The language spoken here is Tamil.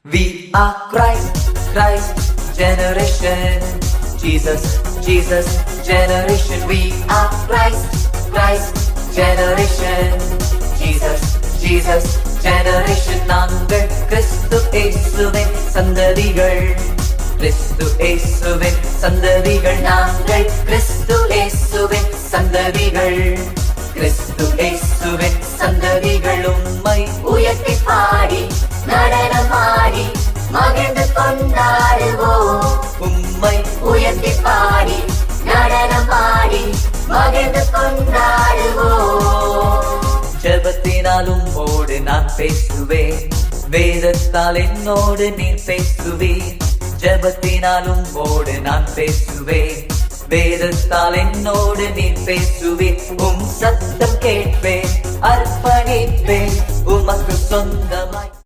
We are Christ generation. Jesus generation. We are Christ generation. Jesus generation. நாங்கள் கிறிஸ்து இயேசுவின் சந்ததிகள். கிறிஸ்து இயேசுவின் சந்ததிகள். நாங்கள் கிறிஸ்து இயேசுவின் சந்ததிகள். கிறிஸ்து இயேசுவின் சந்ததிகள். உம்மை உயர்த்தி பாடி நடனமாடி மகிழ்ந்து கொண்டாடுவோம். உம்மை உயர்த்தி பாடி நடனமாடி மகிழ்ந்து கொண்டாடுவோம். ஜெபத்தினாலும் ஓடு நான் பேசுவேன், வேதத்தால் என்னோடு நீர் பேசுவீர். ஜெபத்தினாலும் ஓடு நான் பேசுவேன், வேதத்தால் என்னோடு நீர் பேசுவீர். சத்தம் கேட்பேன், அர்ப்பணிப்பேன் உமக்கு சொந்தமாய்.